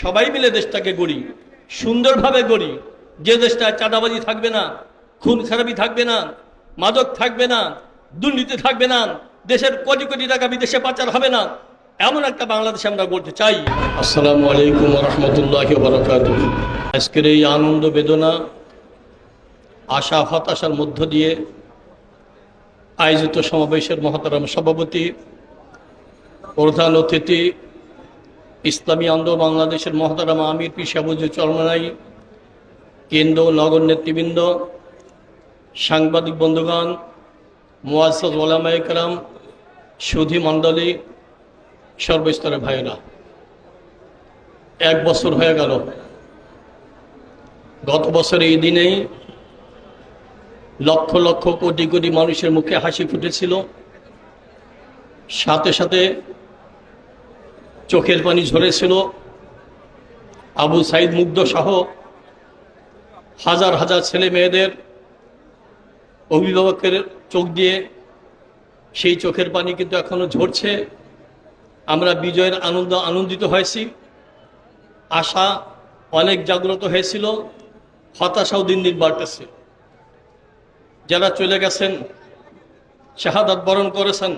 সবাই মিলে দেশটাকে গড়ি, সুন্দরভাবে গড়ি, যে দেশটায় চাঁদাবাজি থাকবে না, খুন খারাপি থাকবে না, মাদক থাকবে না, দুর্নীতি থাকবে না, দেশের কোটি কোটি টাকা বিদেশে পাচার হবে না, এমন একটা বাংলাদেশ আমরা গড়তে চাই। আসসালামু আলাইকুম রহমতুল্লাহি ওয়া বারাকাতুহু। আজকের এই আনন্দ বেদনা আশা হতাশার মধ্য দিয়ে আয়োজিত সমাবেশের মহতারাম সভাপতি, প্রধান অতিথি, ইসলামী আন্দোলন বাংলাদেশের মহতারাম আমির পীর সাহেবুজ্জমান চরমনাই, কেন্দ্র ও নগর নেতৃবৃন্দ, সাংবাদিক বন্ধুগণ, মুআজ্জাজ ওলামায়ে কেরাম, সুধী মণ্ডলী, সর্বস্তরের ভাইয়েরা, 1 বছর হয়ে গেল। গত বছর এই দিনেই লক্ষ লক্ষ কোটি কোটি মানুষের মুখে হাসি ফুটেছিল, সাথে সাথে চোখের পানি ঝরেছিল। আবু সাইদ মুগ্ধ সহ হাজার হাজার ছেলে মেয়েদের অভিভাবকের চোখ দিয়ে সেই চোখের পানি কিন্তু এখনো ঝরছে। আমরা বিজয়ের আনন্দিত হয়েছি, আশা অনেক জাগ্রত হয়েছিল, হতাশাও দিন দিন বাড়তেছে। যারা চলে গেছেন, শাহাদাত বরণ করেছেন,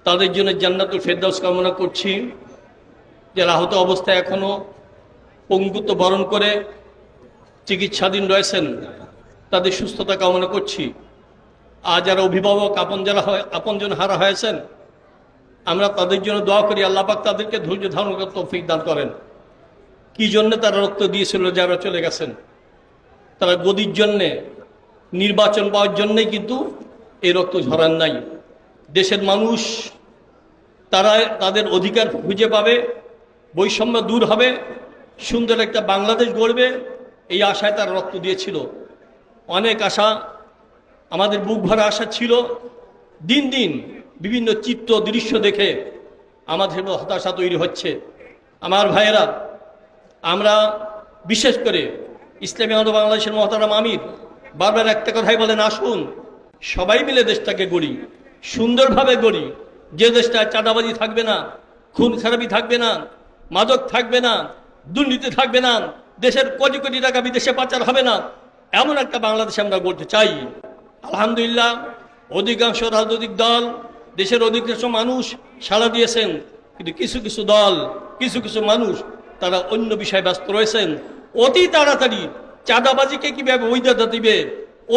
তাদের জন্য জান্নাতুল ফেরদাউস কামনা করছি। যারা আহত অবস্থায় এখনো পঙ্গুত্ব বরণ করে চিকিৎসাধীন রয়েছেন, তাদের সুস্থতা কামনা করছি। আর যারা অভিভাবক আপনজন হারা হয়েছেন, আমরা তাদের জন্য দোয়া করি, আল্লাহ পাক তাদেরকে ধৈর্য ধারণ করতে তৌফিক দান করেন। কি জন্য তারা রক্ত দিয়েছিল? যারা চলে গেছেন, তারা গদির জন্যে, নির্বাচন পাওয়ার জন্যই কিন্তু এই রক্ত ঝরান নাই। দেশের মানুষ তারা তাদের অধিকার খুঁজে পাবে, বৈষম্য দূর হবে, সুন্দর একটা বাংলাদেশ গড়বে, এই আশায় তারা রক্ত দিয়েছিল। অনেক আশা, আমাদের বুক ভরা আশা ছিল। দিন দিন বিভিন্ন চিত্র দৃশ্য দেখে আমাদের হতাশা তৈরি হচ্ছে। আমার ভাইয়েরা, আমরা বিশেষ করে ইসলামী আন্দোলন বাংলাদেশের মহতারাম আমির বারবার একটা কথাই বলেন, আসুন সবাই মিলে দেশটাকে গড়ি, সুন্দরভাবে গড়ি, যে দেশটায় চাঁদাবাজি থাকবে না, খুন খারাপি থাকবে না, মাদক থাকবে না, দুর্নীতি থাকবে না, দেশের কোটি কোটি টাকা বিদেশে পাচার হবে না, এমন একটা বাংলাদেশ আমরা গড়তে চাই। আলহামদুলিল্লাহ, অধিকাংশ রাজনৈতিক দল, দেশের অধিকাংশ মানুষ সাড়া দিয়েছেন, কিন্তু কিছু কিছু দল, কিছু কিছু মানুষ তারা অন্য বিষয়ে ব্যস্ত রয়েছেন। অতি তাড়াতাড়ি চাঁদাবাজিকে কিভাবে বৈধতা দিবে,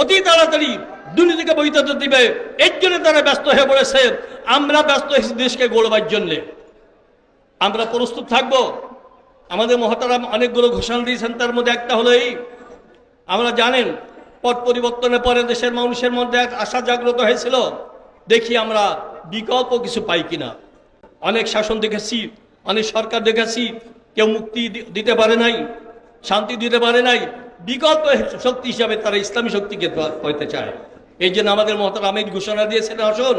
অতি তাড়াতাড়ি দুর্নীতিকে বৈধতা দিবে, এর জন্য তারা ব্যস্ত হয়ে পড়েছে। আমরা ব্যস্ত হয়েছি দেশকে গড়বার জন্যে। আমরা প্রস্তুত থাকবো। আমাদের মহতারাম অনেকগুলো ঘোষণা দিয়েছেন, তার মধ্যে একটা হলো এই, আমরা জানেন পট পরিবর্তনের পরে দেশের মানুষের মধ্যে এক আশা জাগ্রত হয়েছিল, দেখি আমরা বিকল্প কিছু পাই কিনা। অনেক শাসন দেখেছি, অনেক সরকার দেখেছি, কেউ মুক্তি দিতে পারে নাই, শান্তি দিতে পারে নাই। বিকল্প শক্তি হিসাবে তারা ইসলামী শক্তিকে হইতে চায়। এই জন্য আমাদের মহতারাম আমির ঘোষণা দিয়েছেন, আসুন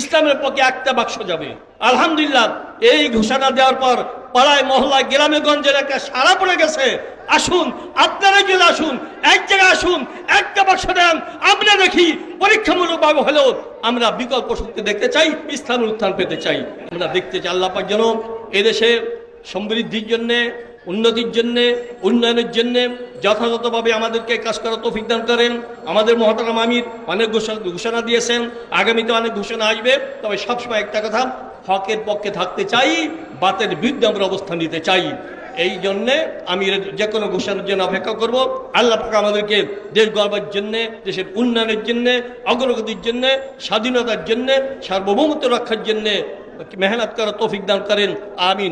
ইসলামের পক্ষে একটা বাক্স যাবে। আলহামদুলিল্লাহ, এই ঘোষণা দেওয়ার পর পাড়ায় মহল্লায় গ্রামে গঞ্জের একটা সাড়া পড়ে গেছে। আসুন আপনারা গেলে আসুন, এক জায়গায় আসুন, একটা বাক্স দেন, আমরা দেখি পরীক্ষামূলকভাবে হলেও আমরা বিকল্প শক্তি দেখতে চাই, ইসলামের উত্থান পেতে চাই। আমরা দেখতে চাই আল্লাহ পাক যেন এদেশে সমৃদ্ধির জন্যে, উন্নতির জন্যে, উন্নয়নের জন্যে যথাযথভাবে আমাদেরকে কাজ করার তৌফিক দান করেন। আমাদের মহতারাম আমির অনেক ঘোষণা দিয়েছেন, আগামীতে অনেক ঘোষণা আসবে। তবে সবসময় একটা কথা, হকের পক্ষে থাকতে চাই, বাতের বিরুদ্ধে আমরা অবস্থান নিতে চাই। এই জন্যে আমি যে কোনো ঘোষণার জন্য অপেক্ষা করব। আল্লাহ পাক আমাদেরকে দেশ গড়বার জন্যে, দেশের উন্নয়নের জন্যে, অগ্রগতির জন্যে, স্বাধীনতার জন্যে, সার্বভৌমত্ব রক্ষার জন্যে মেহনত করার তৌফিক দান করেন। আমিন।